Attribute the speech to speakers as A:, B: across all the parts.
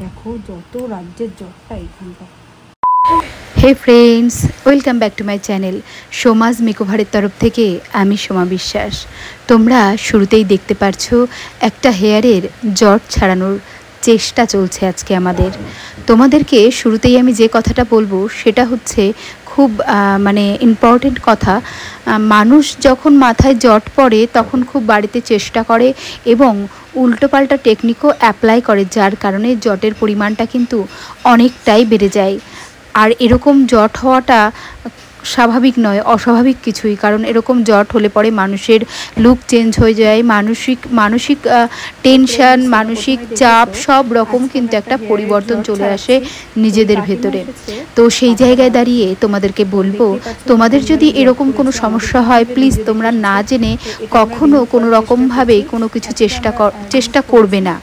A: দেখো যত রাজ্যের জটটা এখানটা।
B: Hey friends, welcome back to my channel সোমাজ মেকওভারের তরফ থেকে আমি সোমা বিশ্বাস। তোমরা শুরুতেই দেখতে পারছো একটা হেয়ারের জট ছাড়ানোর চেষ্টা চলছে আজকে আমাদের। তোমাদেরকে শুরুতেই আমি যে কথাটা বলবো সেটা হচ্ছে খুব ইম্পর্টেন্ট কথা। মানুষ যখন মাথায় জট পড়ে তখন খুব বাড়িতে চেষ্টা করে এবং উল্টোপাল্টা টেকনিকও অ্যাপ্লাই করে, যার কারণে জটের পরিমাণটা কিন্তু অনেকটাই বেড়ে যায়। আর এরকম জট হওয়াটা স্বাভাবিক নয়, অস্বাভাবিক কিছুই। কারণ এরকম জট হলে পরে মানুষের লুক চেঞ্জ হয়ে যায়, মানসিক টেনশন, মানসিক চাপ সব রকম কিন্তু একটা পরিবর্তন চলে আসে নিজেদের ভেতরে। তো সেই জায়গায় দাঁড়িয়ে তোমাদেরকে বলবো, তোমাদের যদি এরকম কোনো সমস্যা হয় প্লিজ তোমরা না জেনে কখনো কোনো রকমভাবেই কোনো কিছু চেষ্টা করবে না।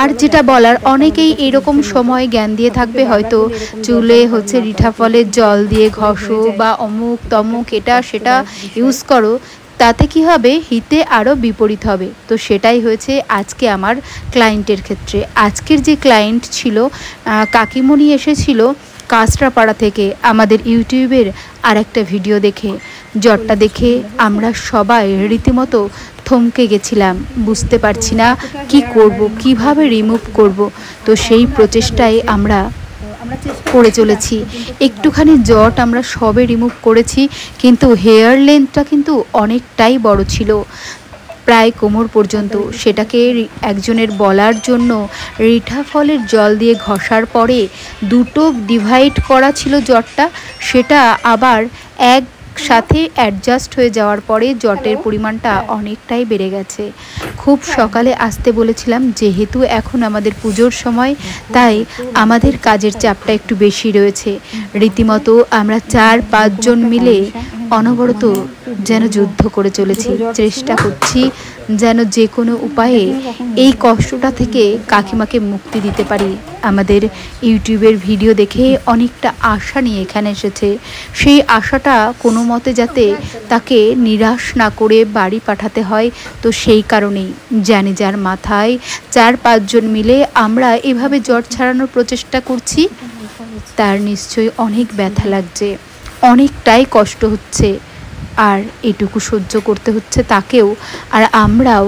B: আর যেটা বলার, অনেকেই এরকম সময় জ্ঞান দিয়ে থাকবে হয়তো চুলে হচ্ছে রিঠা ফলের জল দিয়ে ঘষো বা অমুক তমুক এটা সেটা ইউজ করো, তাতে কি হবে, হিতে আরও বিপরীত হবে। তো সেটাই হয়েছে আজকে আমার ক্লায়েন্টের ক্ষেত্রে। আজকের যে ক্লায়েন্ট ছিল, কাকিমণি এসেছিল কাঁচরাপাড়া থেকে আমাদের ইউটিউবের আর একটা ভিডিও দেখে। জটটা দেখে আমরা সবাই রীতিমতো থমকে গেছিলাম, বুঝতে পারছি না কি করব, কিভাবে রিমুভ করব। তো সেই প্রচেষ্টায় আমরা করে চলেছি। একটুখানি জট আমরা সবে রিমুভ করেছি, কিন্তু হেয়ার লেন্থটা কিন্তু অনেকটাই বড় ছিল, প্রায় কোমর পর্যন্ত। সেটাকে একজনের বলার জন্য রিঠা ফলের জল দিয়ে ঘষার পরে দুটো ডিভাইড করা ছিল জটটা, সেটা আবার একসাথে অ্যাডজাস্ট হয়ে যাওয়ার পরে জটের পরিমাণটা অনেকটাই বেড়ে গেছে। খুব সকালে আসতে বলেছিলাম, যেহেতু এখন আমাদের পুজোর সময়, তাই আমাদের কাজের চাপটা একটু বেশি রয়েছে। রীতিমতো আমরা 4-5 জন মিলে অনবরত যেন যুদ্ধ করে চলেছি, চেষ্টা করছি যেন যে কোনো উপায়ে এই কষ্টটা থেকে কাকিমাকে মুক্তি দিতে পারি। আমাদের ইউটিউবের ভিডিও দেখে অনেকটা আশা নিয়ে এখানে এসেছে, সেই আশাটা কোনো মতে যাতে তাকে নিরাশ না করে বাড়ি পাঠাতে হয়। তো সেই কারণেই জানি যার মাথায় 4-5 জন মিলে আমরা এভাবে জট ছাড়ানোর প্রচেষ্টা করছি, তার নিশ্চয়ই অনেক ব্যথা লাগছে, অনেকটাই কষ্ট হচ্ছে, আর এটুকু সহ্য করতে হচ্ছে তাকেও। আর আমরাও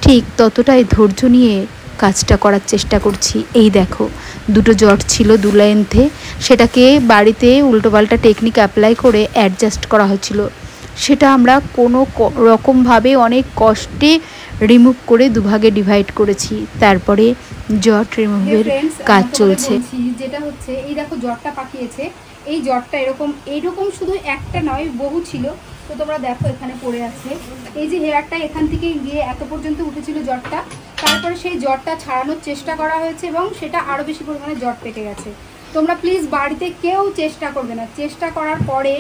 B: ঠিক ততটাই ধৈর্য নিয়ে কাজটা করার চেষ্টা করছি। এই দেখো, দুটো জট ছিল 2 লেন্থে, সেটাকে বাড়িতে উল্টোপাল্টা টেকনিক অ্যাপ্লাই করে অ্যাডজাস্ট করা হচ্ছিল। সেটা আমরা কোনো রকমভাবে অনেক কষ্টে রিমুভ করে দুভাগে ডিভাইড করেছি। তারপরে জট রিমুভের কাজ চলছে।
A: যেটা হচ্ছে, এই দেখো জটটা পাকিয়েছে। এই জটটা এইরকম শুধু একটা নয়, বহু ছিল। তো তোমরা দেখো এখানে পড়ে আছে। এই যে হেয়ারটা এখান থেকে গিয়ে এত পর্যন্ত উঠেছিল জটটা, তারপরে সেই জটটা ছাড়ানোর চেষ্টা করা হয়েছে এবং সেটা আরও বেশি পরিমাণে জট পেকে গেছে। তোমরা প্লিজ বাড়িতে কেউ চেষ্টা করবে না। চেষ্টা করার পরে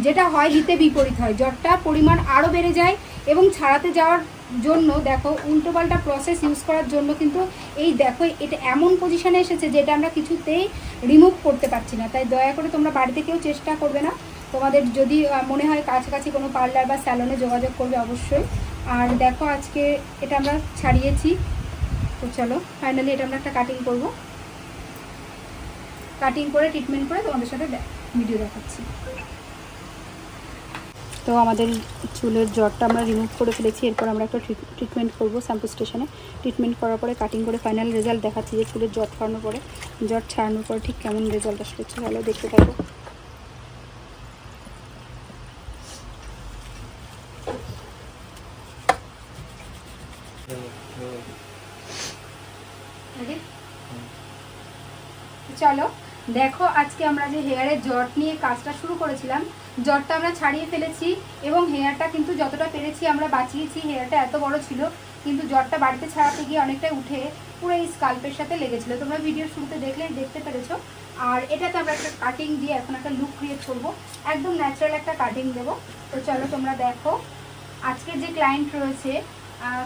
A: যেটা হয়, হিতে বিপরীত হয়, জটটা পরিমাণ আরও বেড়ে যায়। এবং ছাড়াতে যাওয়ার জন্য দেখো উল্টোপাল্টা প্রসেস ইউজ করার জন্য কিন্তু এই দেখো এটা এমন পজিশনে এসেছে যেটা আমরা কিছুতেই রিমুভ করতে পারছি না। তাই দয়া করে তোমরা বাড়িতে কেউ চেষ্টা করবে না। তোমাদের যদি মনে হয় কাছাকাছি কোনো পার্লার বা স্যালনে যোগাযোগ করবে অবশ্যই। আর দেখো আজকে এটা আমরা ছাড়িয়েছি। তো চলো ফাইনালি এটা আমরা একটা কাটিং করব। কাটিং করে ট্রিটমেন্ট করে তোমাদের সাথে ভিডিও দেখাচ্ছি। তো আমাদের চুলের জটটা আমরা রিমুভ করে ফেলেছি। এরপর আমরা একটা ট্রিটমেন্ট করব শ্যাম্পু স্টেশনে। ট্রিটমেন্ট করার পরে কাটিং করে ফাইনাল রেজাল্ট দেখাচ্ছি যে চুলের জট ছাড়ানোর পরে ঠিক কেমন রেজাল্ট আসলে। ভালো দেখতে থাকো। চলো দেখো, আজকে আমরা যে হেয়ারের জট নিয়ে কাজটা শুরু করেছিলাম, জটটা আমরা ছাড়িয়ে ফেলেছি এবং হেয়ারটা কিন্তু যতটা পেরেছি আমরা বাঁচিয়েছি। হেয়ারটা এত বড় ছিল, কিন্তু জটটা বাড়িতে ছাড়াতে গিয়ে অনেকটাই উঠে পুরো এই স্কাল্পের সাথে লেগেছিল। তোমরা ভিডিওর শুরুতে দেখতে পেরেছো। আর এটাতে আমরা একটা কাটিং দিয়ে এখন একটা লুক ক্রিয়েট করবো, একদম ন্যাচারাল একটা কাটিং দেবো। তো চলো তোমরা দেখো। আজকে যে ক্লায়েন্ট রয়েছে,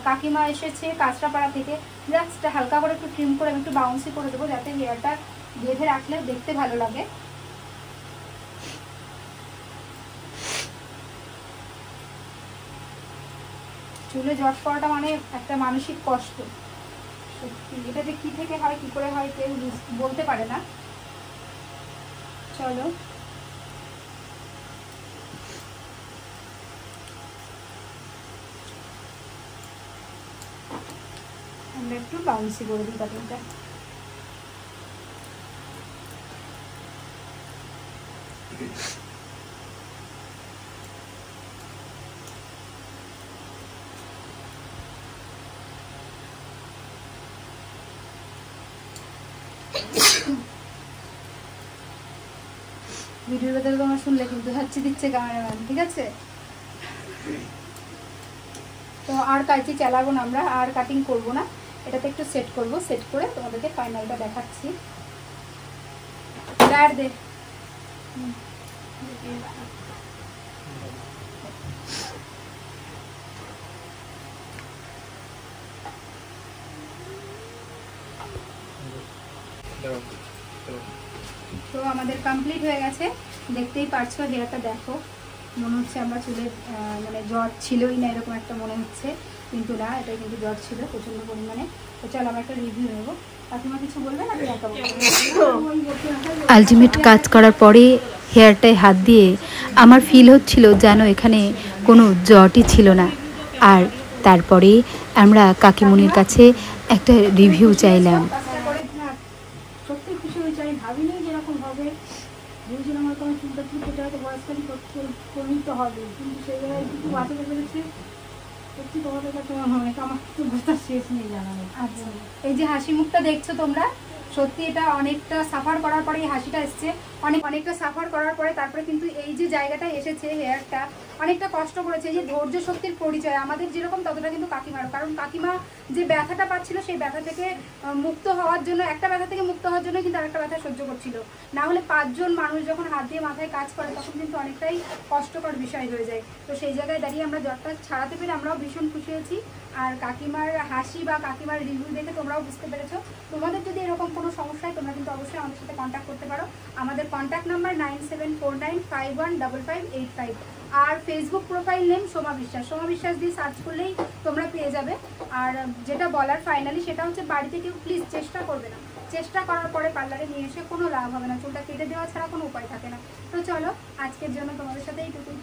A: কাকিমা এসেছে কাঁচরাপাড়া থেকে। জাস্ট হালকা করে একটু ট্রিম করে আমি একটু বাউন্সি করে দেবো, যাতে হেয়ারটা বেঁধে রাখলে দেখতে ভালো লাগে। চুলে জট পড়াটা মানে একটা মানসিক কষ্ট, সত্যি এটা যে কী থেকে হয়, কী করে হয়, কেউ বলতে পারে না। চলো আমরা একটু বাউন্সি করে দিই কাটিংটা। ভিডিওর ভেতরে তোমার শুনলে কিন্তু হাঁচি দিচ্ছে ক্যামেরাম্যান, ঠিক আছে? তো আর কাঁচি চালাবো না আমরা, আর কাটিং করব না, এটাতে একটু সেট করব, সেট করে তোমাদেরকে ফাইনালটা দেখাচ্ছি। ডায়ার দে। তো আমাদের কমপ্লিট হয়ে গেছে, দেখতেই পারছো। হেয়ারটা দেখো, মনে হচ্ছে আমরা চুলের মানে জ্বর ছিলই না এরকম একটা মনে হচ্ছে, কিন্তু না, এটা কিন্তু জ্বর ছিল প্রচণ্ড পরিমাণে। তো চলো আমরা একটা রিভিউ নেবো। কাকিমা কিছু বলবে না?
B: আলটিমেট কাজ করার পরে হেয়ারটায় হাত দিয়ে আমার ফিল হচ্ছিল যেন এখানে কোনো জটই ছিল না। আর তারপরে আমরা কাকিমুনির কাছে একটা রিভিউ চাইলাম।
A: সত্যি খুশি হয়েছে, আমি ভাবিনি যেরকম হবে। ভেবেছিলাম আমার কোনো চিন্তা ছিল, সেটা হয়তো বয়সকালী করতে হবে, কিন্তু সেই জায়গায় কিছু বাঁচাতে পেরেছে। সত্যি তোমাদের কাছে অনেক, আমার কিছু বোঝার শেষ নেই জানানো। আচ্ছা, এই যে হাসি মুখটা দেখছো তোমরা, সত্যি এটা অনেকটা সাফার করার পরে এই হাসিটা এসছে। অনেকটা সাফার করার পরে তারপরে কিন্তু এই যে জায়গাটা এসেছে, হেয়ারটা অনেকটা কষ্ট করেছে। এই যে ধৈর্য শক্তির পরিচয় আমাদের যেরকম, ততটা কিন্তু কাকিমারও। কারণ কাকিমা যে ব্যথাটা পাচ্ছিল, সেই ব্যথা থেকে মুক্ত হওয়ার জন্য, একটা ব্যথা থেকে মুক্ত হওয়ার জন্য কিন্তু আরেকটা ব্যথা সহ্য করছিল। না হলে 5 জন মানুষ যখন হাত দিয়ে মাথায় কাজ করে, তখন কিন্তু অনেকটাই কষ্টকর বিষয় হয়ে যায়। তো সেই জায়গায় দাঁড়িয়ে আমরা জ্বরটা ছাড়াতে পেরে আমরাও ভীষণ খুশি হয়েছি। আর কাকিমার হাসি বা কাকিমার রিভিউ দেখে তোমরাও বুঝতে পেরেছো। তোমাদের যদি এরকম কোনো সমস্যা হয়, তোমরা কিন্তু অবশ্যই আমাদের সাথে কন্ট্যাক্ট করতে পারো। আমাদের কন্ট্যাক্ট নাম্বার 9749515585। আর ফেসবুক প্রোফাইল নেম সোমা বিশ্বাস। সোমা বিশ্বাস দিয়ে সার্চ করলেই তোমরা পেয়ে যাবে। আর যেটা বলার ফাইনালি, সেটা হচ্ছে বাড়িতে কেউ প্লিজ চেষ্টা করবে না। চেষ্টা করার পরে পার্লারে নিয়ে এসে কোনো লাভ হবে না, চুলটা কেটে দেওয়া ছাড়া কোনো উপায় থাকে না। তো চলো, আজকের জন্য তোমাদের সাথে এইটুকুই।